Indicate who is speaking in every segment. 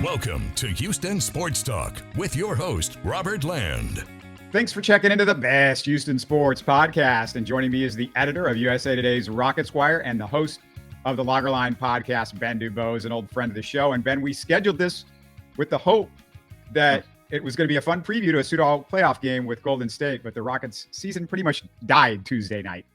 Speaker 1: Welcome to Houston Sports Talk with your host, Robert Land.
Speaker 2: Thanks for checking into the best Houston sports podcast. And joining me is the editor of USA Today's Rockets Wire and the host of the Loggerline podcast, Ben DuBose, an old friend of the show. And Ben, we scheduled this with the hope that it was going to be a fun preview to a pseudo playoff game with Golden State, but the Rockets season pretty much died Tuesday night.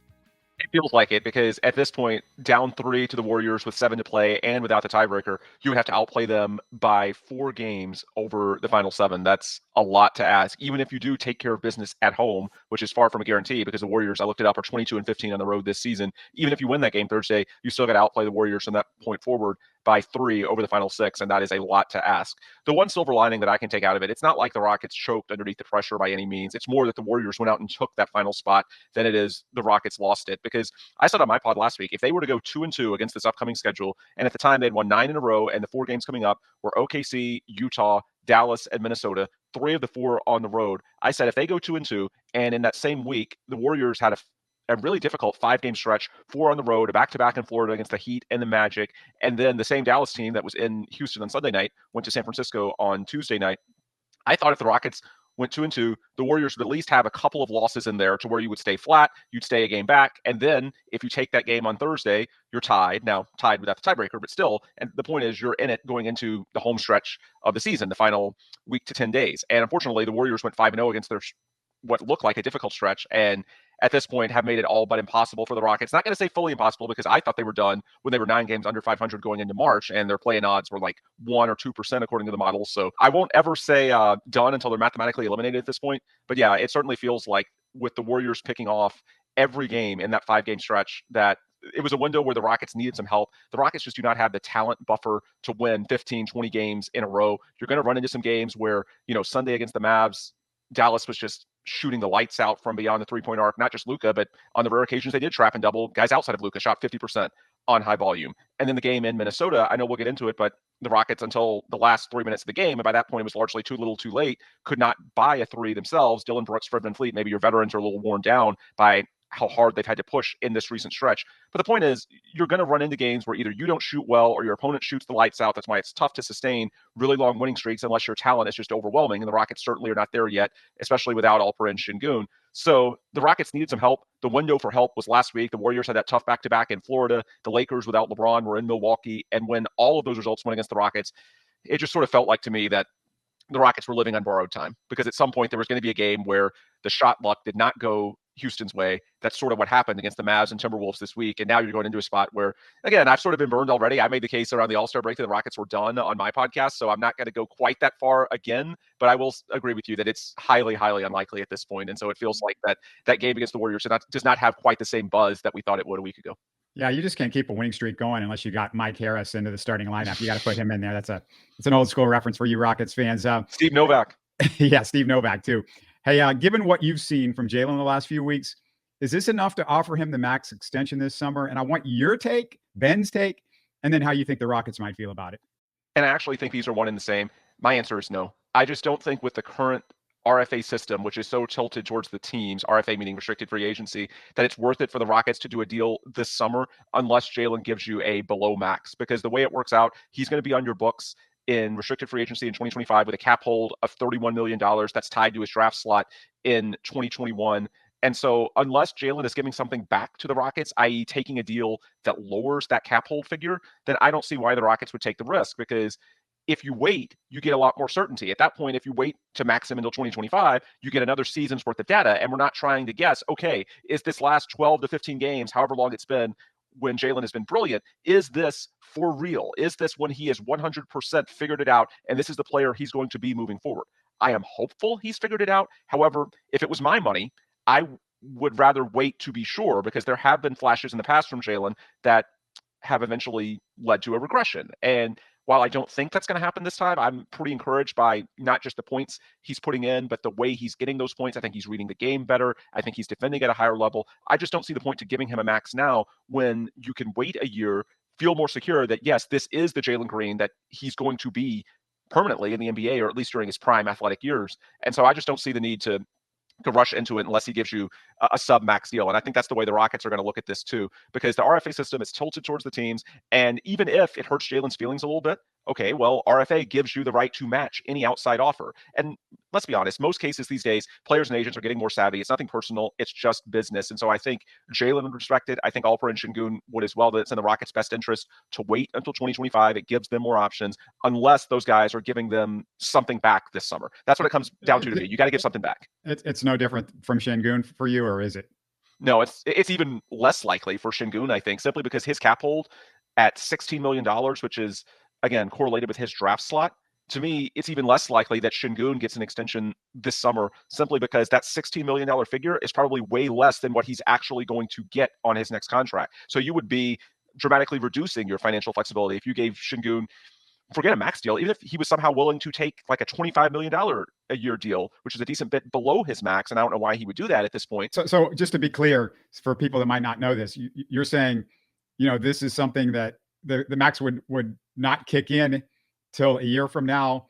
Speaker 3: It feels like it because at this point, down 3 to the Warriors with 7 to play and without the tiebreaker, you would have to outplay them by 4 games over the final 7. That's a lot to ask, even if you do take care of business at home, which is far from a guarantee because the Warriors, I looked it up, are 22-15 on the road this season. Even if you win that game Thursday, you still got to outplay the Warriors from that point forward by 3 over the final 6, and that is a lot to ask. The one silver lining that I can take out of it, it's not like the Rockets choked underneath the pressure by any means. It's more that the Warriors went out and took that final spot than it is the Rockets lost it. Because I said on my pod last week, if they were to go 2-2 against this upcoming schedule, and at the time they'd won 9 in a row, and the 4 games coming up were OKC, Utah, Dallas, and Minnesota, 3 of the 4 on the road. I said if they go 2-2, and in that same week, the Warriors had a really difficult 5-game stretch, 4 on the road, a back-to-back in Florida against the Heat and the Magic, and then the same Dallas team that was in Houston on Sunday night went to San Francisco on Tuesday night. I thought if the Rockets went 2-2, the Warriors would at least have a couple of losses in there to where you would stay flat, you'd stay a game back, and then if you take that game on Thursday, you're tied. Now, tied without the tiebreaker, but still, and the point is you're in it going into the home stretch of the season, the final week to 10 days. And unfortunately, the Warriors went 5-0 against their what looked like a difficult stretch, and at this point have made it all but impossible for the Rockets. Not going to say fully impossible because I thought they were done when they were 9 games under 500 going into March, and their play-in odds were like 1 or 2% according to the models. So I won't ever say done until they're mathematically eliminated at this point. But yeah, it certainly feels like with the Warriors picking off every game in that 5-game stretch that it was a window where the Rockets needed some help. The Rockets just do not have the talent buffer to win 15, 20 games in a row. You're going to run into some games where, Sunday against the Mavs, Dallas was just shooting the lights out from beyond the three-point arc, not just Luka, but on the rare occasions they did trap and double. Guys outside of Luka shot 50% on high volume. And then the game in Minnesota, I know we'll get into it, but the Rockets, until the last 3 minutes of the game, and by that point it was largely too little too late, could not buy a 3 themselves. Dillon Brooks, Fred VanVleet, maybe your veterans are a little worn down by how hard they've had to push in this recent stretch. But the point is, you're going to run into games where either you don't shoot well or your opponent shoots the lights out. That's why it's tough to sustain really long winning streaks unless your talent is just overwhelming. And the Rockets certainly are not there yet, especially without Alperen Sengun. So the Rockets needed some help. The window for help was last week. The Warriors had that tough back-to-back in Florida. The Lakers without LeBron were in Milwaukee. And when all of those results went against the Rockets, it just sort of felt like to me that the Rockets were living on borrowed time, because at some point there was going to be a game where the shot luck did not go Houston's way. That's sort of what happened against the Mavs and Timberwolves this week. And now you're going into a spot where, again, I've sort of been burned already. I made the case around the All-Star break that the Rockets were done on my podcast, so I'm not going to go quite that far again, but I will agree with you that it's highly, highly unlikely at this point. And so it feels like that game against the Warriors does not have quite the same buzz that we thought it would a week ago.
Speaker 2: Yeah, you just can't keep a winning streak going unless you got Mike Harris into the starting lineup. You got to put him in there. It's an old school reference for you Rockets fans.
Speaker 3: Steve Novak.
Speaker 2: Yeah, Steve Novak too. Hey, given what you've seen from Jalen the last few weeks, is this enough to offer him the max extension this summer? And I want your take, Ben's take, and then how you think the Rockets might feel about it.
Speaker 3: And I actually think these are one and the same. My answer is no. I just don't think with the current RFA system, which is so tilted towards the teams, RFA meaning restricted free agency, that it's worth it for the Rockets to do a deal this summer unless Jalen gives you a below max. Because the way it works out, he's going to be on your books in restricted free agency in 2025 with a cap hold of $31 million that's tied to his draft slot in 2021. And so unless Jalen is giving something back to the Rockets, i.e. taking a deal that lowers that cap hold figure, then I don't see why the Rockets would take the risk, because if you wait, you get a lot more certainty. At that point, if you wait to max him until 2025, you get another season's worth of data. And we're not trying to guess, okay, is this last 12 to 15 games, however long it's been, when Jalen has been brilliant, is this for real? Is this when he has 100% figured it out and this is the player he's going to be moving forward? I am hopeful he's figured it out. However, if it was my money, I would rather wait to be sure, because there have been flashes in the past from Jalen that have eventually led to a regression. And while I don't think that's going to happen this time, I'm pretty encouraged by not just the points he's putting in, but the way he's getting those points. I think he's reading the game better. I think he's defending at a higher level. I just don't see the point to giving him a max now when you can wait a year, feel more secure that, yes, this is the Jalen Green that he's going to be permanently in the NBA, or at least during his prime athletic years. And so I just don't see the need to rush into it unless he gives you a sub-max deal. And I think that's the way the Rockets are going to look at this too, because the RFA system is tilted towards the teams. And even if it hurts Jalen's feelings a little bit, Okay, well, RFA gives you the right to match any outside offer. And let's be honest, most cases these days, players and agents are getting more savvy. It's nothing personal, it's just business. And so I think Jalen would respect it. I think Alperen Şengün would as well, that it's in the Rockets' best interest to wait until 2025. It gives them more options unless those guys are giving them something back this summer. That's what it comes down to me. You got to give something back.
Speaker 2: It's no different from Şengün for you, or is it?
Speaker 3: No, it's even less likely for Şengün, I think, simply because his cap hold at $16 million, which is, again, correlated with his draft slot. To me, it's even less likely that Şengün gets an extension this summer simply because that $16 million figure is probably way less than what he's actually going to get on his next contract. So you would be dramatically reducing your financial flexibility if you gave Şengün, forget a max deal, even if he was somehow willing to take like a $25 million a year deal, which is a decent bit below his max. And I don't know why he would do that at this point.
Speaker 2: So just to be clear, for people that might not know this, you're saying, this is something that the max would not kick in till a year from now.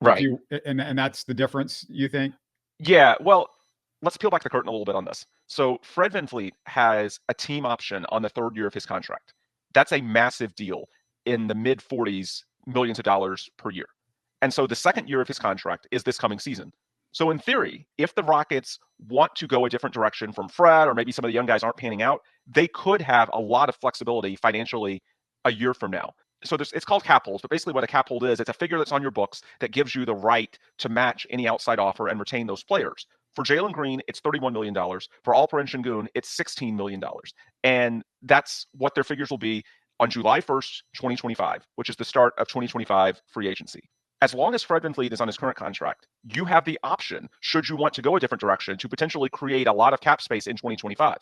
Speaker 3: Right.
Speaker 2: And that's the difference, you think?
Speaker 3: Yeah. Well, let's peel back the curtain a little bit on this. So Fred VanVleet has a team option on the third year of his contract. That's a massive deal in the mid 40s millions of dollars per year. And so the second year of his contract is this coming season. So in theory, if the Rockets want to go a different direction from Fred, or maybe some of the young guys aren't panning out, they could have a lot of flexibility financially a year from now. So it's called cap holds, but basically what a cap hold is, it's a figure that's on your books that gives you the right to match any outside offer and retain those players. For Jalen Green, it's $31 million. For Alperen Şengün, it's $16 million. And that's what their figures will be on July 1st, 2025, which is the start of 2025 free agency. As long as Fred VanVleet is on his current contract, you have the option, should you want to go a different direction, to potentially create a lot of cap space in 2025.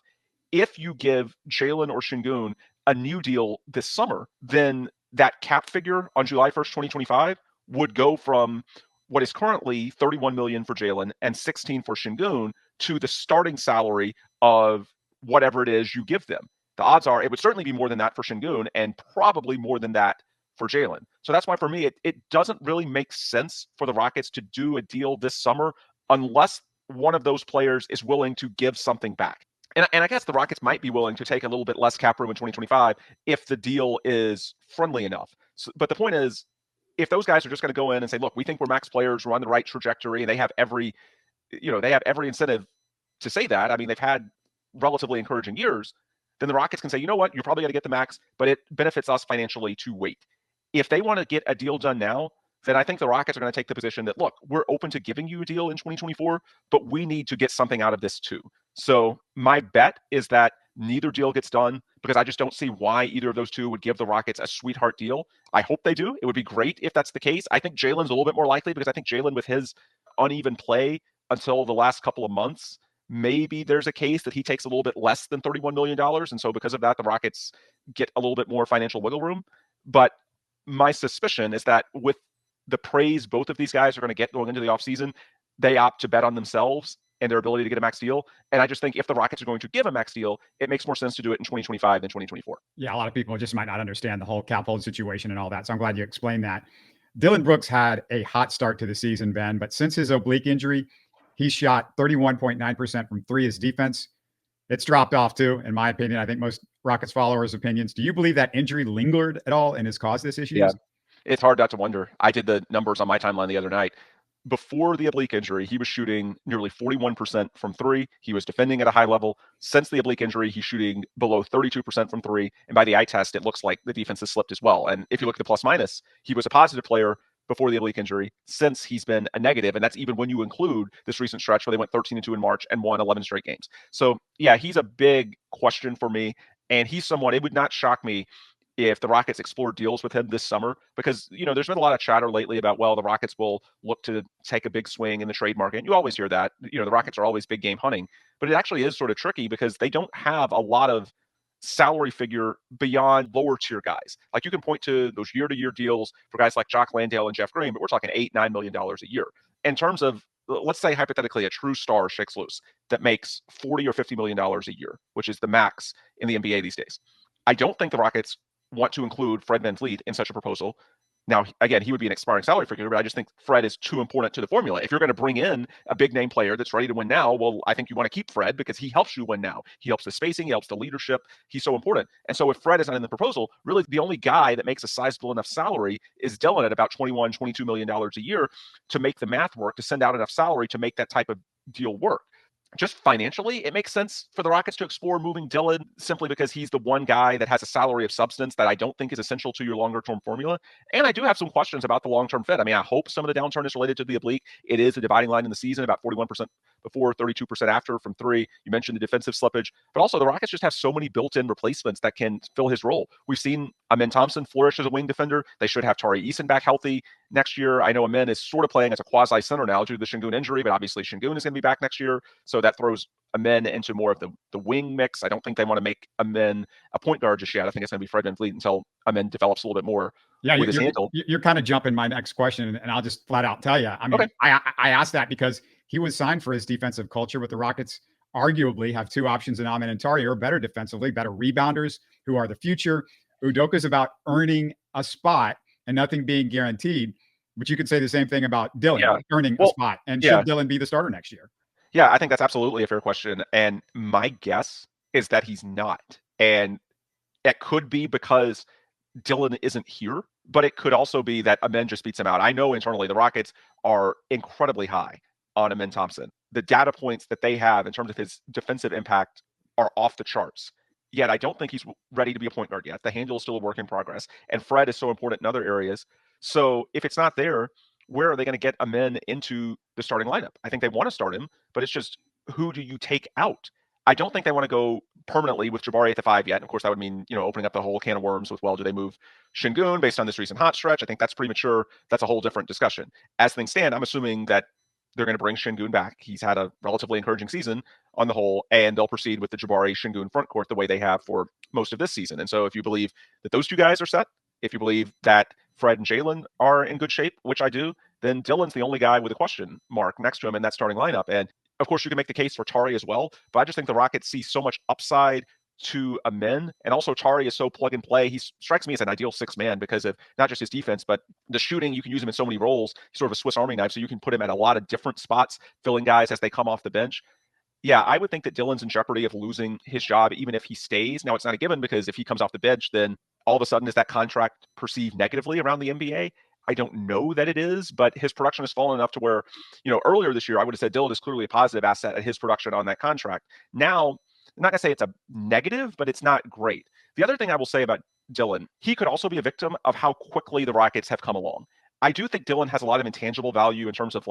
Speaker 3: If you give Jalen or Şengün a new deal this summer, then that cap figure on July 1st, 2025 would go from what is currently $31 million for Jalen and $16 for Şengün to the starting salary of whatever it is you give them. The odds are it would certainly be more than that for Şengün and probably more than that for Jalen. So that's why for me, it doesn't really make sense for the Rockets to do a deal this summer unless one of those players is willing to give something back. And I guess the Rockets might be willing to take a little bit less cap room in 2025 if the deal is friendly enough. So, but the point is, if those guys are just going to go in and say, look, we think we're max players, we're on the right trajectory, and they have every incentive to say that. I mean, they've had relatively encouraging years. Then the Rockets can say, you know what, you're probably going to get the max, but it benefits us financially to wait. If they want to get a deal done now, then I think the Rockets are going to take the position that, look, we're open to giving you a deal in 2024, but we need to get something out of this too. So my bet is that neither deal gets done because I just don't see why either of those two would give the Rockets a sweetheart deal. I hope they do. It would be great if that's the case. I think Jalen's a little bit more likely because I think Jalen, with his uneven play until the last couple of months, maybe there's a case that he takes a little bit less than $31 million. And so because of that, the Rockets get a little bit more financial wiggle room. But my suspicion is that with the praise both of these guys are going to get going into the offseason, they opt to bet on themselves and their ability to get a max deal. And I just think if the Rockets are going to give a max deal, it makes more sense to do it in 2025 than 2024.
Speaker 2: Yeah, a lot of people just might not understand the whole cap hold situation and all that. So I'm glad you explained that. Dillon Brooks had a hot start to the season, Ben, but since his oblique injury, he shot 31.9% from three. His defense, it's dropped off too, in my opinion. I think most Rockets followers' opinions. Do you believe that injury lingered at all and has caused this issue?
Speaker 3: Yeah, it's hard not to wonder. I did the numbers on my timeline the other night. Before the oblique injury, he was shooting nearly 41% from three. He was defending at a high level. Since the oblique injury, he's shooting below 32% from three. And by the eye test, it looks like the defense has slipped as well. And if you look at the plus minus, he was a positive player before the oblique injury. Since, he's been a negative. And that's even when you include this recent stretch where they went 13-2 in March and won 11 straight games. So yeah, he's a big question for me. And he's someone, it would not shock me if the Rockets explore deals with him this summer, because, there's been a lot of chatter lately about, well, the Rockets will look to take a big swing in the trade market. And you always hear that, the Rockets are always big game hunting, but it actually is sort of tricky because they don't have a lot of salary figure beyond lower tier guys. Like you can point to those year-to-year deals for guys like Jock Landale and Jeff Green, but we're talking $8-9 million a year. In terms of, let's say hypothetically, a true star shakes loose that makes $40 or $50 million a year, which is the max in the NBA these days. I don't think the Rockets want to include Fred VanVleet in such a proposal Now, again, he would be an expiring salary figure, but I just think Fred is too important to the formula. If you're going to bring in a big name player that's ready to win now, well, I think you want to keep Fred because he helps you win now. He helps the spacing, he helps the leadership. He's so important. And so if Fred is not in the proposal, really the only guy that makes a sizable enough salary is Dillon at about $21, $22 million a year to make the math work, to send out enough salary to make that type of deal work. Just financially, it makes sense for the Rockets to explore moving Dillon simply because he's the one guy that has a salary of substance that I don't think is essential to your longer-term formula. And I do have some questions about the long-term fit. I mean, I hope some of the downturn is related to the oblique. It is a dividing line in the season, about 41% before, 32% after from three. You mentioned the defensive slippage, but also the Rockets just have so many built-in replacements that can fill his role. We've seen Amen Thompson flourish as a wing defender. They should have Tari Eason back healthy next year. I know Amen is sort of playing as a quasi-center now due to the Sengun injury, but obviously Sengun is going to be back next year, so that throws Amen into more of the wing mix. I don't think they want to make Amen a point guard just yet. I think it's going to be Fred VanVleet until Amen develops a little bit more with his handle.
Speaker 2: You're kind of jumping my next question, and I'll just flat out tell you. I mean, okay. I asked that because he was signed for his defensive culture, but the Rockets arguably have two options in Amen and Tari who are better defensively, better rebounders, who are the future. Udoka's about earning a spot and nothing being guaranteed. But you could say the same thing about Dillon earning a spot. And should Dillon be the starter next year?
Speaker 3: Yeah, I think that's absolutely a fair question. And my guess is that he's not. And it could be because Dillon isn't here, but it could also be that Amen just beats him out. I know internally the Rockets are incredibly high on Amen Thompson. The data points that they have in terms of his defensive impact are off the charts. Yet I don't think he's ready to be a point guard yet. The handle is still a work in progress. And Fred is so important in other areas. So if it's not there, where are they going to get Amen into the starting lineup? I think they want to start him, but it's just, who do you take out? I don't think they want to go permanently with Jabari at the 5 yet. And of course, that would mean, opening up the whole can of worms with, well, do they move Sengun based on this recent hot stretch? I think that's premature. That's a whole different discussion. As things stand, I'm assuming that they're going to bring Sengun back. He's had a relatively encouraging season on the whole, and they'll proceed with the Jabari Sengun front court the way they have for most of this season. And so if you believe that those two guys are set, if you believe that Fred and Jalen are in good shape, which I do, then Dillon's the only guy with a question mark next to him in that starting lineup. And of course, you can make the case for Tari as well, but I just think the Rockets see so much upside to Amen. And also Tari is so plug and play. He strikes me as an ideal sixth man because of not just his defense, but the shooting. You can use him in so many roles. He's sort of a Swiss Army knife, so you can put him at a lot of different spots, filling guys as they come off the bench. Yeah, I would think that Dillon's in jeopardy of losing his job, even if he stays. Now, it's not a given because if he comes off the bench, then all of a sudden is that contract perceived negatively around the NBA? I don't know that it is, but his production has fallen enough to where, earlier this year, I would have said Dillon is clearly a positive asset at his production on that contract. Now, I'm not going to say it's a negative, but it's not great. The other thing I will say about Dillon, he could also be a victim of how quickly the Rockets have come along. I do think Dillon has a lot of intangible value in terms of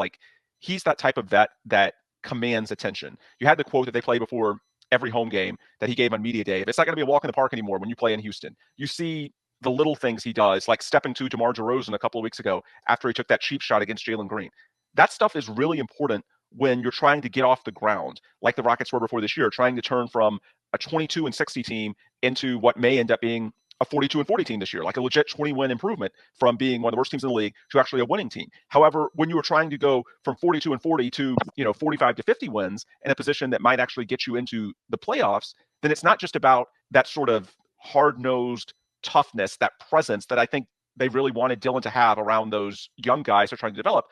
Speaker 3: he's that type of vet that commands attention. You had the quote that they play before every home game that he gave on media day. It's not going to be a walk in the park anymore when you play in Houston. You see the little things he does, like stepping to DeMar DeRozan a couple of weeks ago after he took that cheap shot against Jalen Green. That stuff is really important when you're trying to get off the ground, like the Rockets were before this year, trying to turn from a 22-60 team into what may end up being a 42-40 team this year, like a legit 20-win improvement from being one of the worst teams in the league to actually a winning team. However, when you were trying to go from 42-40 to 45-50 wins in a position that might actually get you into the playoffs, then it's not just about that sort of hard-nosed toughness, that presence that I think they really wanted Dillon to have around those young guys they're trying to develop.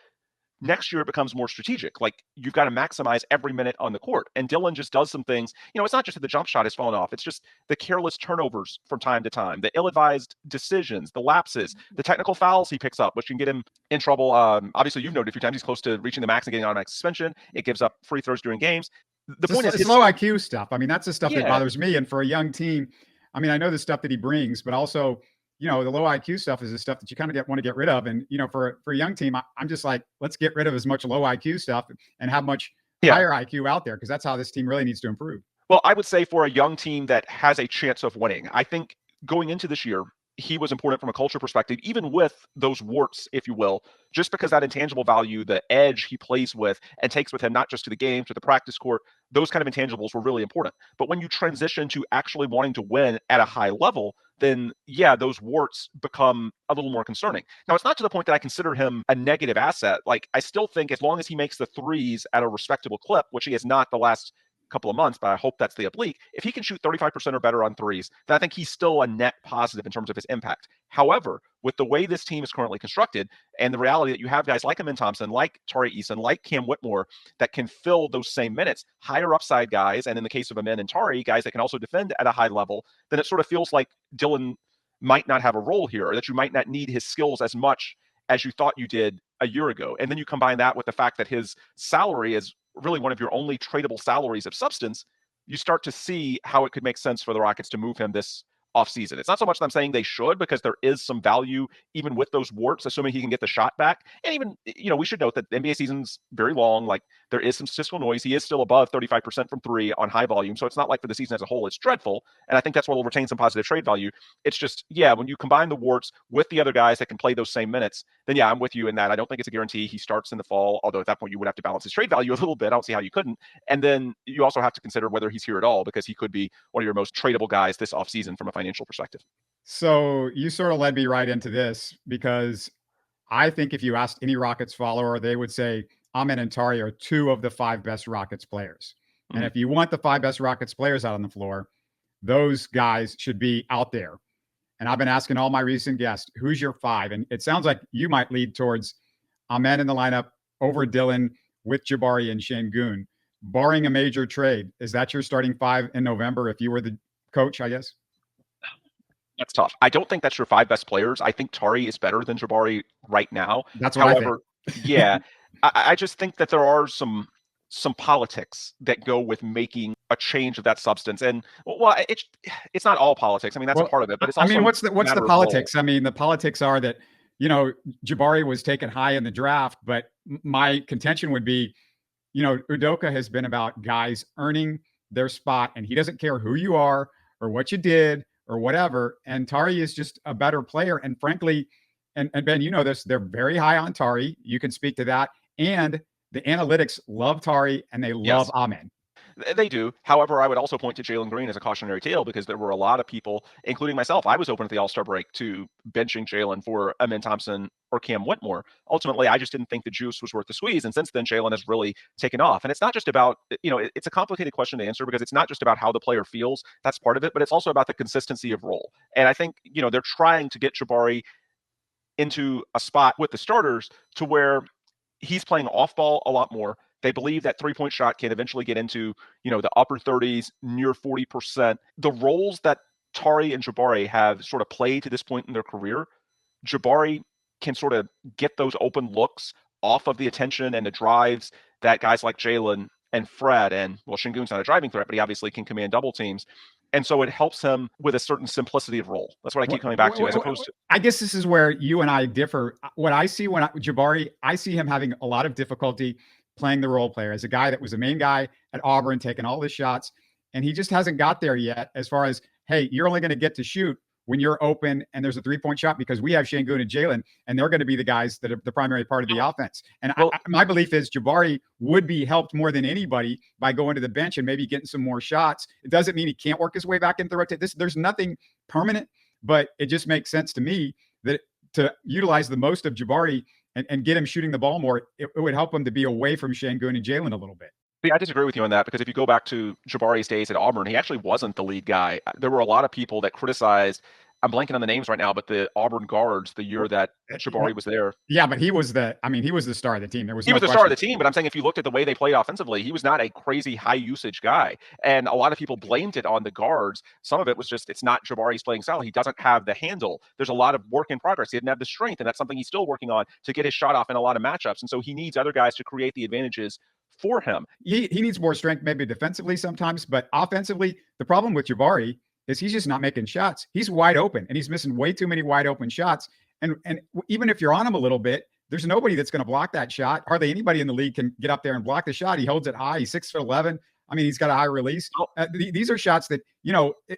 Speaker 3: Next year, it becomes more strategic. You've got to maximize every minute on the court. And Dillon just does some things. It's not just that the jump shot has fallen off. It's just the careless turnovers from time to time, the ill-advised decisions, the lapses, the technical fouls he picks up, which can get him in trouble. Obviously, you've noted a few times he's close to reaching the max and getting automatic suspension. It gives up free throws during games. The point is,
Speaker 2: it's low IQ stuff. I mean, that's the stuff that bothers me. And for a young team, I mean, I know the stuff that he brings, but also, the low IQ stuff is the stuff that you kind of want to get rid of. And, for a young team, I'm just like, let's get rid of as much low IQ stuff and have much higher IQ out there, because that's how this team really needs to improve.
Speaker 3: Well, I would say for a young team that has a chance of winning, I think going into this year, he was important from a culture perspective, even with those warts, if you will, just because that intangible value, the edge he plays with and takes with him, not just to the game, to the practice court, those kind of intangibles were really important. But when you transition to actually wanting to win at a high level, then those warts become a little more concerning. Now, it's not to the point that I consider him a negative asset. I still think as long as he makes the threes at a respectable clip, which he has not the last couple of months, but I hope that's the oblique. If he can shoot 35% or better on threes, then I think he's still a net positive in terms of his impact. However, with the way this team is currently constructed and the reality that you have guys like Amin Thompson, like Tari Eason, like Cam Whitmore that can fill those same minutes, higher upside guys, and in the case of Amin and Tari, guys that can also defend at a high level, then it sort of feels like Dillon might not have a role here, or that you might not need his skills as much as you thought you did a year ago. And then you combine that with the fact that his salary is really one of your only tradable salaries of substance, you start to see how it could make sense for the Rockets to move him this offseason. It's not so much that I'm saying they should, because there is some value even with those warts, assuming he can get the shot back. And even, we should note that the NBA season's very long. Like, there is some statistical noise. He is still above 35% from three on high volume. So it's not like for the season as a whole, it's dreadful. And I think that's what will retain some positive trade value. It's just, when you combine the warts with the other guys that can play those same minutes, then I'm with you in that. I don't think it's a guarantee he starts in the fall, although at that point you would have to balance his trade value a little bit. I don't see how you couldn't. And then you also have to consider whether he's here at all, because he could be one of your most tradable guys this offseason from a financial perspective.
Speaker 2: So you sort of led me right into this, because I think if you asked any Rockets follower, they would say Amin and Tari are two of the five best Rockets players. Mm-hmm. And if you want the five best Rockets players out on the floor, those guys should be out there. And I've been asking all my recent guests, who's your five? And it sounds like you might lead towards Amin in the lineup over Dillon with Jabari and Sengun. Barring a major trade, is that your starting five in November if you were the coach, I guess?
Speaker 3: That's tough. I don't think that's your five best players. I think Tari is better than Jabari right now.
Speaker 2: That's what I think.
Speaker 3: I just think that there are some politics that go with making a change of that substance. And it's not all politics. I mean, that's a part of it, but it's also
Speaker 2: what's the politics? I mean, the politics are that, Jabari was taken high in the draft, but my contention would be, Udoka has been about guys earning their spot, and he doesn't care who you are or what you did or whatever. And Tari is just a better player. And frankly, and Ben, you know this, they're very high on Tari. You can speak to that. And the analytics love Tari and they love Amin.
Speaker 3: They do. However, I would also point to Jalen Green as a cautionary tale, because there were a lot of people, including myself, I was open at the All-Star break to benching Jalen for Amin Thompson or Cam Whitmore. Ultimately, I just didn't think the juice was worth the squeeze. And since then, Jalen has really taken off. And it's not just about, it's a complicated question to answer, because it's not just about how the player feels. That's part of it, but it's also about the consistency of role. And I think, they're trying to get Jabari into a spot with the starters to where he's playing off ball a lot more. They believe that three-point shot can eventually get into, the upper 30s, near 40%. The roles that Tari and Jabari have sort of played to this point in their career, Jabari can sort of get those open looks off of the attention and the drives that guys like Jalen and Fred, and Sengun's not a driving threat, but he obviously can command double teams. And so it helps him with a certain simplicity of role. That's what I keep coming back to, as opposed to.
Speaker 2: I guess this is where you and I differ. What I see Jabari, I see him having a lot of difficulty playing the role player as a guy that was the main guy at Auburn, taking all the shots. And he just hasn't got there yet, as far as, hey, you're only going to get to shoot when you're open and there's a three-point shot, because we have Sengun and Jalen, and they're going to be the guys that are the primary part of the offense. And my belief is Jabari would be helped more than anybody by going to the bench and maybe getting some more shots. It doesn't mean he can't work his way back into the rotation. There's nothing permanent, but it just makes sense to me that to utilize the most of Jabari and get him shooting the ball more, it would help him to be away from Sengun and Jalen a little bit.
Speaker 3: I disagree with you on that, because if you go back to Jabari's days at Auburn, he actually wasn't the lead guy. There were a lot of people that criticized, I'm blanking on the names right now, but the Auburn guards the year that Jabari was there.
Speaker 2: Yeah, but he was the star of the team.
Speaker 3: He was the star of the team, but I'm saying if you looked at the way they played offensively, he was not a crazy high usage guy. And a lot of people blamed it on the guards. Some of it was just, it's not Jabari's playing style. He doesn't have the handle. There's a lot of work in progress. He didn't have the strength, and that's something he's still working on to get his shot off in a lot of matchups. And so he needs other guys to create the advantages for him.
Speaker 2: He needs more strength, maybe defensively sometimes, but offensively, the problem with Jabari is he's just not making shots. He's wide open, and he's missing way too many wide open shots. And even if you're on him a little bit, there's nobody that's going to block that shot. Hardly anybody in the league can get up there and block the shot. He holds it high. He's 6'11". I mean, he's got a high release. These are shots that,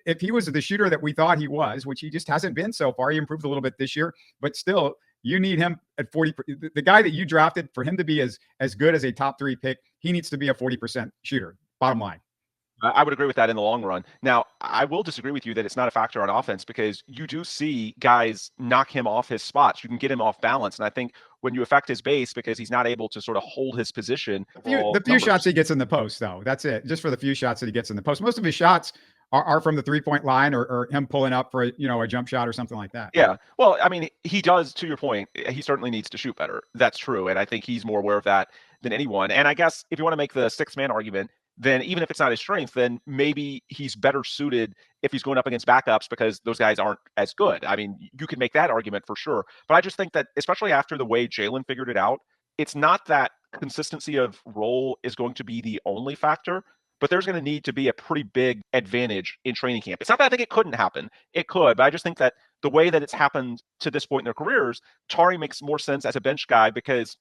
Speaker 2: if he was the shooter that we thought he was, which he just hasn't been so far, he improved a little bit this year, but still, you need him at 40. The guy that you drafted, for him to be as good as a top 3 pick, he needs to be a 40% shooter, bottom line.
Speaker 3: I would agree with that in the long run. Now, I will disagree with you that it's not a factor on offense because you do see guys knock him off his spots. You can get him off balance. And I think when you affect his base because he's not able to sort of hold his position.
Speaker 2: The few shots he gets in the post, though, that's it. Just for the few shots that he gets in the post. Most of his shots are from the 3-point line or him pulling up for a jump shot or something like that.
Speaker 3: Yeah. Well, I mean, he does, to your point, he certainly needs to shoot better. That's true. And I think he's more aware of that than anyone. And I guess if you want to make the sixth man argument, then even if it's not his strength, then maybe he's better suited if he's going up against backups because those guys aren't as good. I mean, you could make that argument for sure. But I just think that, especially after the way Jalen figured it out, it's not that consistency of role is going to be the only factor, but there's going to need to be a pretty big advantage in training camp. It's not that I think it couldn't happen. It could, but I just think that the way that it's happened to this point in their careers, Tari makes more sense as a bench guy because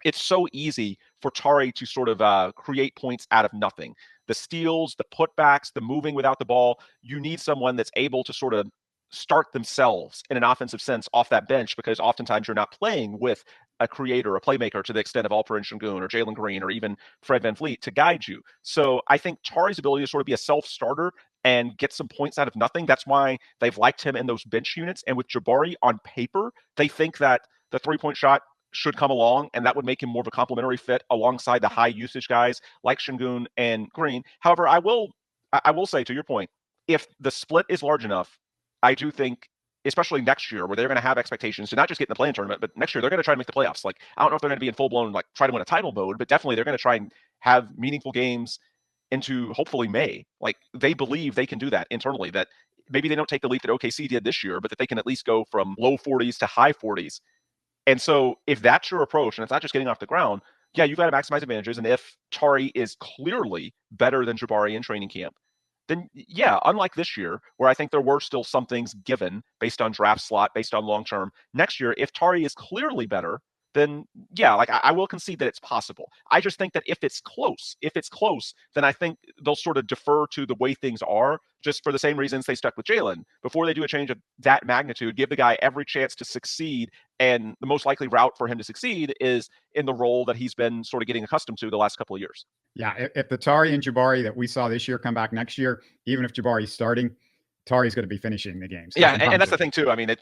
Speaker 3: it's so easy for Tari to sort of create points out of nothing. The steals, the putbacks, the moving without the ball, you need someone that's able to sort of start themselves in an offensive sense off that bench because oftentimes you're not playing with a creator, a playmaker to the extent of Alperen Sengun or Jalen Green or even Fred VanVleet to guide you. So I think Tari's ability to sort of be a self-starter and get some points out of nothing, that's why they've liked him in those bench units. And with Jabari on paper, they think that the three-point shot should come along, and that would make him more of a complementary fit alongside the high usage guys like Sengun and Green. However, I will say to your point, if the split is large enough, I do think, especially next year, where they're going to have expectations to not just get in the play-in tournament, but next year they're going to try to make the playoffs. Like, I don't know if they're going to be in full-blown, like, try to win a title mode, but definitely they're going to try and have meaningful games into hopefully May. Like, they believe they can do that internally, that maybe they don't take the leap that OKC did this year, but that they can at least go from low 40s to high 40s. And so if that's your approach, and it's not just getting off the ground, yeah, you've got to maximize advantages. And if Tari is clearly better than Jabari in training camp, then yeah, unlike this year, where I think there were still some things given based on draft slot, based on long-term, next year, if Tari is clearly better, then yeah, like I will concede that it's possible. I just think that if it's close, then I think they'll sort of defer to the way things are, just for the same reasons they stuck with Jalen. Before they do a change of that magnitude, give the guy every chance to succeed. And the most likely route for him to succeed is in the role that he's been sort of getting accustomed to the last couple of years.
Speaker 2: Yeah, if the Tari and Jabari that we saw this year come back next year, even if Jabari's starting, Tari's going to be finishing the games.
Speaker 3: Yeah, and that's the thing too. I mean,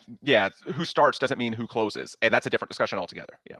Speaker 3: who starts doesn't mean who closes, and that's a different discussion altogether. Yeah.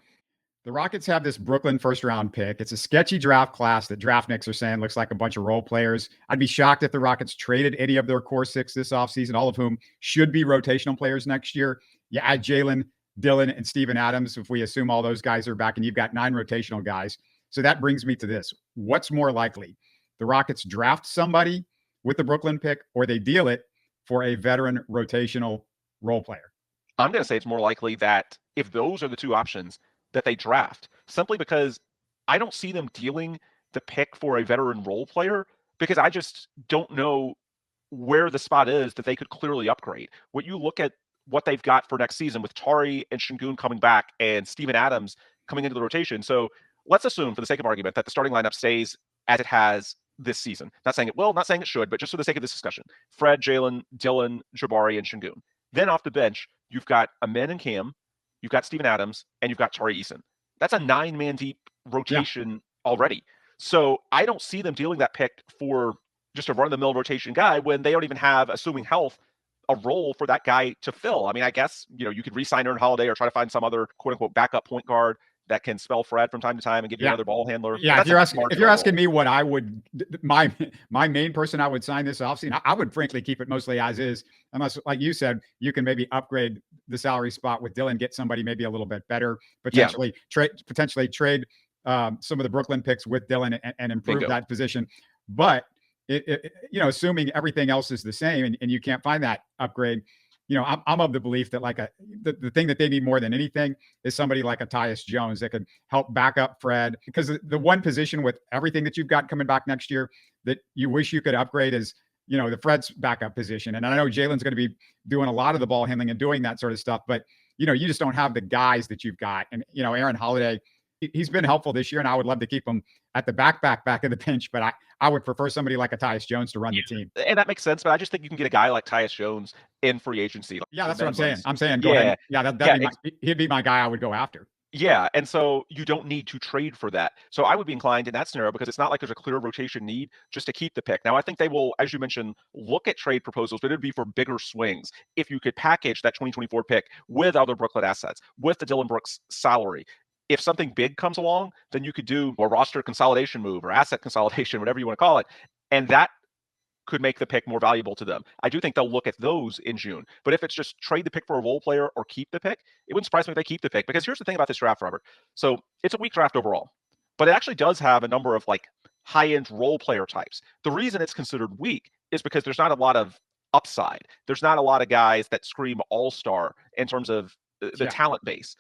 Speaker 2: The Rockets have this Brooklyn first-round pick. It's a sketchy draft class that draftniks are saying looks like a bunch of role players. I'd be shocked if the Rockets traded any of their core six this offseason, all of whom should be rotational players next year. You add Jalen, Dillon, and Steven Adams, if we assume all those guys are back, and you've got 9 rotational guys. So that brings me to this. What's more likely? The Rockets draft somebody with the Brooklyn pick, or they deal it for a veteran rotational role player?
Speaker 3: I'm going to say it's more likely that if those are the two options, that they draft, simply because I don't see them dealing the pick for a veteran role player, because I just don't know where the spot is that they could clearly upgrade. When you look at what they've got for next season with Tari and Sengun coming back and Steven Adams coming into the rotation. So let's assume, for the sake of argument, that the starting lineup stays as it has this season. Not saying it will, not saying it should, but just for the sake of this discussion. Fred, Jalen, Dillon, Jabari, and Sengun. Then off the bench, you've got Amen and Cam, you've got Steven Adams, and you've got Tari Eason. That's a 9-man deep rotation already. So I don't see them dealing that pick for just a run-of-the-mill rotation guy when they don't even have, assuming health, a role for that guy to fill. I mean, I guess, you could re-sign Aaron Holiday or try to find some other quote-unquote backup point guard that can spell Fred from time to time and give you another ball handler.
Speaker 2: Yeah, if you're asking me what I would, my main person I would sign this offseason, I would frankly keep it mostly as is, unless, like you said, you can maybe upgrade the salary spot with Dillon, get somebody maybe a little bit better, potentially trade some of the Brooklyn picks with Dillon and improve that position. But assuming everything else is the same and you can't find that upgrade, I'm of the belief that the thing that they need more than anything is somebody like a Tyus Jones that could help back up Fred, because the one position with everything that you've got coming back next year that you wish you could upgrade is, the Fred's backup position. And I know Jalen's going to be doing a lot of the ball handling and doing that sort of stuff, but you just don't have the guys that you've got. And, Aaron Holiday, he's been helpful this year, and I would love to keep him at the back of the bench, but I would prefer somebody like a Tyus Jones to run the team.
Speaker 3: And that makes sense, but I just think you can get a guy like Tyus Jones in free agency.
Speaker 2: Yeah, that's what I'm saying. He'd be my guy I would go after.
Speaker 3: Yeah, and so you don't need to trade for that. So I would be inclined in that scenario because it's not like there's a clear rotation need just to keep the pick. Now I think they will, as you mentioned, look at trade proposals, but it would be for bigger swings. If you could package that 2024 pick with other Brooklyn assets, with the Dillon Brooks salary, if something big comes along, then you could do a roster consolidation move or asset consolidation, whatever you want to call it. And that could make the pick more valuable to them. I do think they'll look at those in June. But if it's just trade the pick for a role player or keep the pick, it wouldn't surprise me if they keep the pick. Because here's the thing about this draft, Robert. So it's a weak draft overall, but it actually does have a number of like high-end role player types. The reason it's considered weak is because there's not a lot of upside. There's not a lot of guys that scream all-star in terms of the talent base.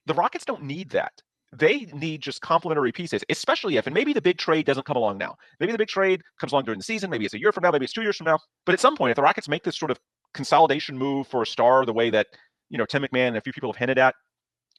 Speaker 3: The Rockets don't need that. They need just complementary pieces, especially if, and maybe the big trade doesn't come along now. Maybe the big trade comes along during the season. Maybe it's a year from now. Maybe it's 2 years from now. But at some point, if the Rockets make this sort of consolidation move for a star, the way that, Tim McMahon and a few people have hinted at,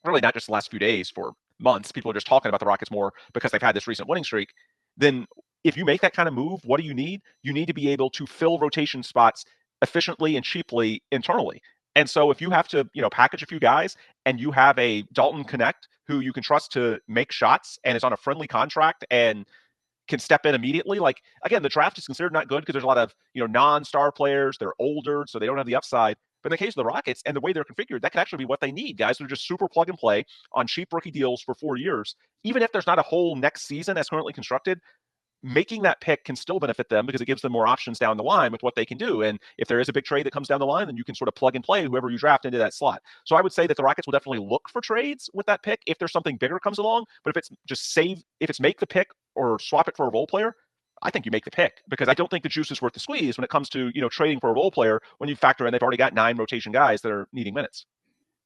Speaker 3: really not just the last few days, for months, people are just talking about the Rockets more because they've had this recent winning streak. Then if you make that kind of move, what do you need? You need to be able to fill rotation spots efficiently and cheaply internally. And so if you have to, package a few guys and you have a Dalton Connect who you can trust to make shots and is on a friendly contract and can step in immediately. Like, again, the draft is considered not good because there's a lot of, non-star players. They're older, so they don't have the upside. But in the case of the Rockets and the way they're configured, that could actually be what they need. Guys that are just super plug and play on cheap rookie deals for 4 years. Even if there's not a whole next season as currently constructed, making that pick can still benefit them because it gives them more options down the line with what they can do. And if there is a big trade that comes down the line, then you can sort of plug and play whoever you draft into that slot. So I would say that the Rockets will definitely look for trades with that pick if there's something bigger comes along. But if it's just if it's make the pick or swap it for a role player, I think you make the pick because I don't think the juice is worth the squeeze when it comes to, trading for a role player when you factor in they've already got 9 rotation guys that are needing minutes.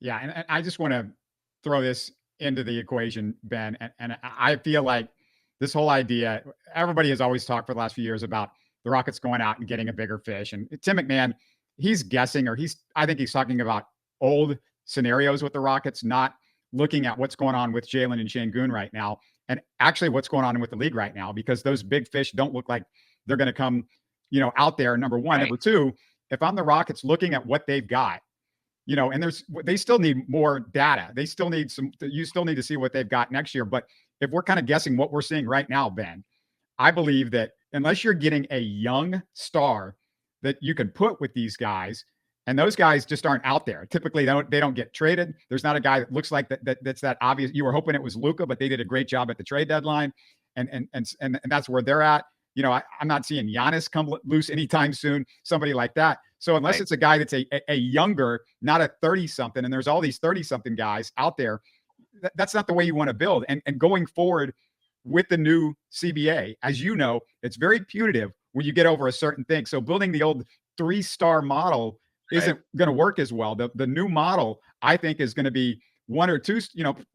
Speaker 2: Yeah. And I just want to throw this into the equation, Ben. And I feel like this whole idea, everybody has always talked for the last few years about the Rockets going out and getting a bigger fish. And Tim McMahon, he's guessing, or I think he's talking about old scenarios with the Rockets, not looking at what's going on with Jalen and Sengun right now, and actually what's going on with the league right now, because those big fish don't look like they're going to come, out there. Number one. Right. Number two, if I'm the Rockets looking at what they've got, and they still need more data. You still need to see what they've got next year. But if we're kind of guessing what we're seeing right now, Ben, I believe that unless you're getting a young star that you can put with these guys, and those guys just aren't out there. Typically, they don't get traded. There's not a guy that looks like that's that obvious. You were hoping it was Luka, but they did a great job at the trade deadline, and that's where they're at. I'm not seeing Giannis come loose anytime soon, somebody like that. So unless it's a guy that's a younger, not a 30-something, and there's all these 30-something guys out there, that's not the way you want to build. And going forward with the new CBA, as you know, it's very punitive when you get over a certain thing. So building the old 3-star model isn't going to work as well. The new model, I think, is going to be 1 or 2,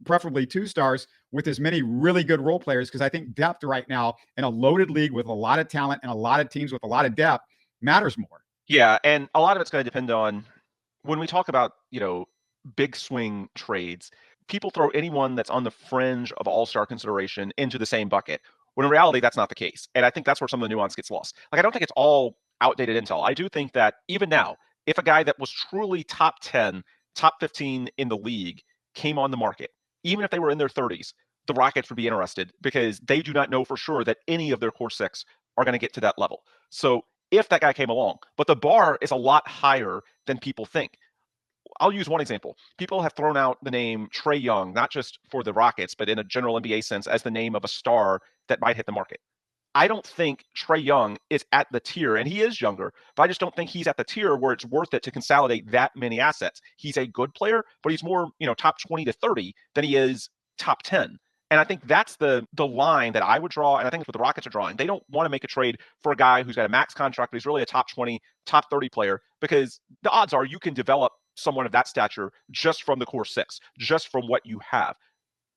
Speaker 2: preferably 2 stars with as many really good role players, because I think depth right now in a loaded league with a lot of talent and a lot of teams with a lot of depth matters more.
Speaker 3: Yeah, and a lot of it's going to depend on when we talk about, big swing trades, people throw anyone that's on the fringe of all-star consideration into the same bucket, when in reality, that's not the case. And I think that's where some of the nuance gets lost. Like, I don't think it's all outdated intel. I do think that even now, if a guy that was truly top 10, top 15 in the league came on the market, even if they were in their 30s, the Rockets would be interested because they do not know for sure that any of their core 6 are going to get to that level. So if that guy came along, but the bar is a lot higher than people think. I'll use one example. People have thrown out the name Trae Young, not just for the Rockets, but in a general NBA sense, as the name of a star that might hit the market. I don't think Trae Young is at the tier, and he is younger, but I just don't think he's at the tier where it's worth it to consolidate that many assets. He's a good player, but he's more, top 20 to 30 than he is top 10. And I think that's the line that I would draw, and I think it's what the Rockets are drawing. They don't want to make a trade for a guy who's got a max contract, but he's really a top 20, top 30 player, because the odds are you can develop someone of that stature just from the core 6, just from what you have.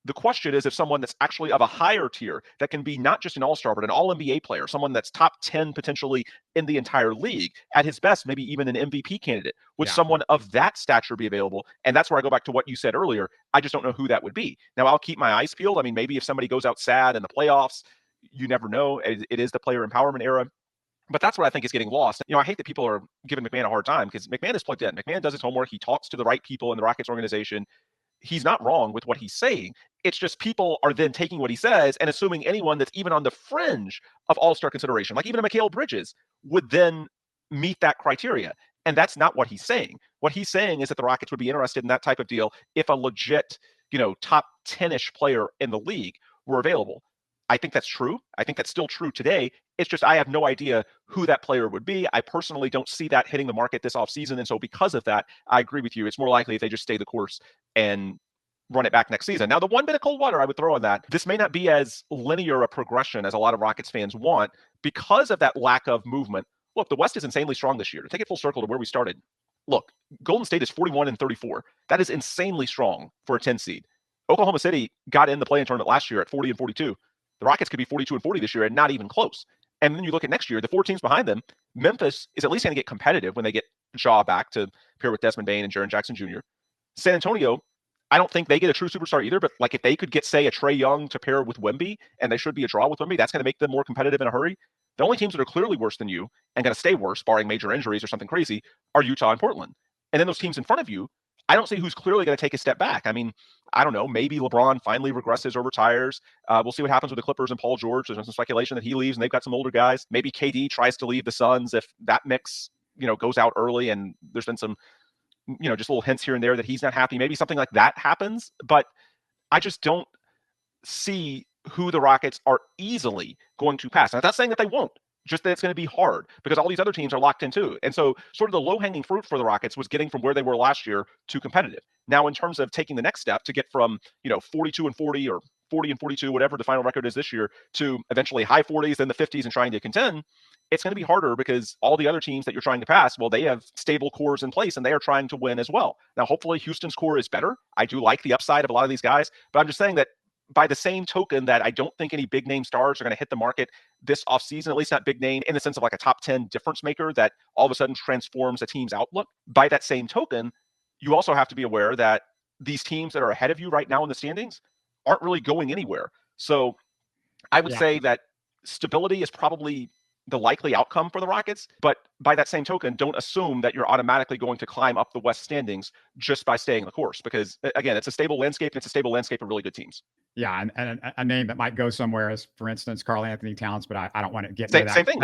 Speaker 3: The question is if someone that's actually of a higher tier that can be not just an all-star, but an all-NBA player, someone that's top 10 potentially in the entire league, at his best, maybe even an MVP candidate, would someone of that stature be available? And that's where I go back to what you said earlier. I just don't know who that would be. Now, I'll keep my eyes peeled. I mean, maybe if somebody goes out sad in the playoffs, you never know. It is the player empowerment era. But that's what I think is getting lost. I hate that people are giving McMahon a hard time because McMahon is plugged in. McMahon does his homework. He talks to the right people in the Rockets organization. he's not wrong with what he's saying. It's just people are then taking what he says and assuming anyone that's even on the fringe of all-star consideration, like even a Mikal Bridges, would then meet that criteria. And that's not what he's saying. What he's saying is that the Rockets would be interested in that type of deal if a legit, top 10-ish player in the league were available. I think that's true. I think that's still true today. It's just I have no idea who that player would be. I personally don't see that hitting the market this offseason. And so because of that, I agree with you. It's more likely if they just stay the course and run it back next season. Now, the one bit of cold water I would throw on that, this may not be as linear a progression as a lot of Rockets fans want because of that lack of movement. Look, the West is insanely strong this year. To take it full circle to where we started, look, Golden State is 41-34. That is insanely strong for a 10 seed. Oklahoma City got in the play-in tournament last year at 40-42. The Rockets could be 42-40 this year and not even close. And then you look at next year, the 4 teams behind them, Memphis is at least going to get competitive when they get Shaw back to pair with Desmond Bane and Jaren Jackson Jr. San Antonio, I don't think they get a true superstar either, but like if they could get, say, a Trae Young to pair with Wemby, and they should be a draw with Wemby, that's going to make them more competitive in a hurry. The only teams that are clearly worse than you and going to stay worse, barring major injuries or something crazy, are Utah and Portland. And then those teams in front of you, I don't see who's clearly going to take a step back. I mean, I don't know. Maybe LeBron finally regresses or retires. We'll see what happens with the Clippers and Paul George. There's been some speculation that he leaves and they've got some older guys. Maybe KD tries to leave the Suns if that mix, goes out early and there's been some, just little hints here and there that he's not happy. Maybe something like that happens. But I just don't see who the Rockets are easily going to pass. And I'm not saying that they won't. Just that it's going to be hard because all these other teams are locked in too. And so sort of the low-hanging fruit for the Rockets was getting from where they were last year to competitive. Now, in terms of taking the next step to get from, 42-40 or 40-42, whatever the final record is this year, to eventually high 40s, then the 50s and trying to contend, it's going to be harder because all the other teams that you're trying to pass, well, they have stable cores in place and they are trying to win as well. Now, hopefully Houston's core is better. I do like the upside of a lot of these guys, but I'm just saying that by the same token that I don't think any big name stars are going to hit the market this offseason, at least not big name in the sense of like a top 10 difference maker that all of a sudden transforms a team's outlook. By that same token, you also have to be aware that these teams that are ahead of you right now in the standings aren't really going anywhere. So I would say that stability is probably the likely outcome for the Rockets, but by that same token, don't assume that you're automatically going to climb up the West standings just by staying the course, because again, it's a stable landscape and it's a stable landscape of really good teams.
Speaker 2: Yeah, and a name that might go somewhere is, for instance, Karl Anthony Towns, but I don't want to get near that.
Speaker 3: Same thing.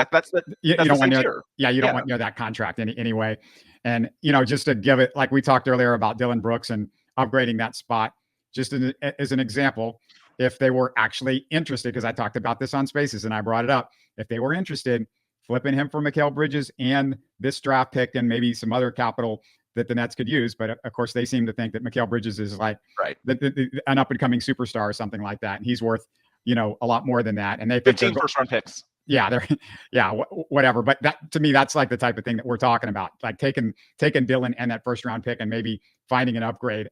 Speaker 2: You don't want near that contract anyway. And, just to give it, like we talked earlier about Dillon Brooks and upgrading that spot, just as an example, if they were actually interested, because I talked about this on Spaces and I brought it up, if they were interested, flipping him for Mikal Bridges and this draft pick and maybe some other capital that the Nets could use. But of course, they seem to think that Mikal Bridges is like an up and coming superstar or something like that. And he's worth, a lot more than that. And they think
Speaker 3: 15 first round picks.
Speaker 2: Yeah, whatever. But that, to me, that's like the type of thing that we're talking about, like taking Dillon and that first round pick and maybe finding an upgrade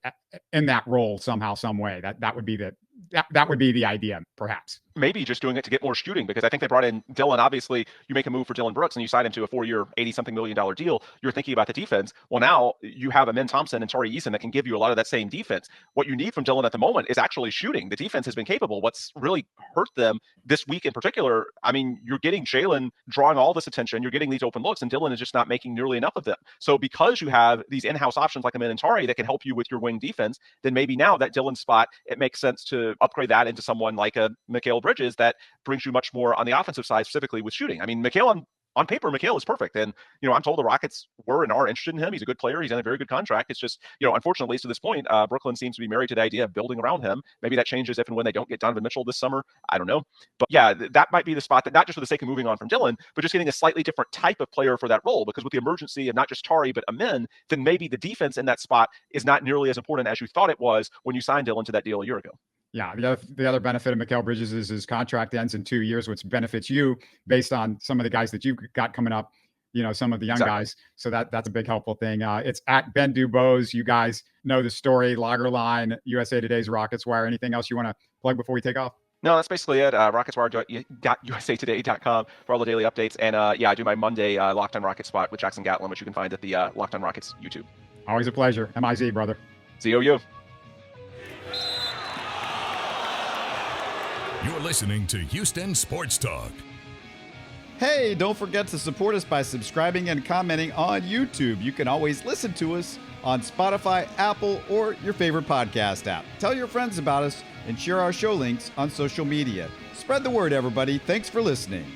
Speaker 2: in that role somehow, some way. That would be the idea, perhaps.
Speaker 3: Maybe just doing it to get more shooting, because I think they brought in Dillon. Obviously, you make a move for Dillon Brooks and you sign him to a 4-year, $80-something million deal. You're thinking about the defense. Well, now you have Amen Thompson and Tari Eason that can give you a lot of that same defense. What you need from Dillon at the moment is actually shooting. The defense has been capable. What's really hurt them this week in particular, I mean, you're getting Jalen drawing all this attention. You're getting these open looks, and Dillon is just not making nearly enough of them. So because you have these in-house options like Amen and Tari that can help you with your wing defense, then maybe now that Dillon spot, it makes sense to upgrade that into someone like a Mikal Bridges that brings you much more on the offensive side, specifically with shooting. I mean, Mikal on paper, Mikal is perfect. And, I'm told the Rockets were and are interested in him. He's a good player. He's on a very good contract. It's just, unfortunately, to this point, Brooklyn seems to be married to the idea of building around him. Maybe that changes if and when they don't get Donovan Mitchell this summer. I don't know. But yeah, that might be the spot that, not just for the sake of moving on from Dillon, but just getting a slightly different type of player for that role. Because with the emergency of not just Tari, but Amen, then maybe the defense in that spot is not nearly as important as you thought it was when you signed Dillon to that deal a year ago.
Speaker 2: Yeah, the other benefit of Mikal Bridges is his contract ends in 2 years, which benefits you based on some of the guys that you've got coming up, some of the young guys. So that's a big helpful thing. It's at Ben DuBose. You guys know the story, Logger Line, USA Today's Rockets Wire. Anything else you want to plug before we take off?
Speaker 3: No, that's basically it. RocketsWire.usatoday.com for all the daily updates. And I do my Monday Locked on Rockets spot with Jackson Gatlin, which you can find at the Locked on Rockets YouTube.
Speaker 2: Always a pleasure. MIZ, brother.
Speaker 3: ZOU.
Speaker 1: You're listening to Houston Sports Talk.
Speaker 4: Hey, don't forget to support us by subscribing and commenting on YouTube. You can always listen to us on Spotify, Apple, or your favorite podcast app. Tell your friends about us and share our show links on social media. Spread the word, everybody. Thanks for listening.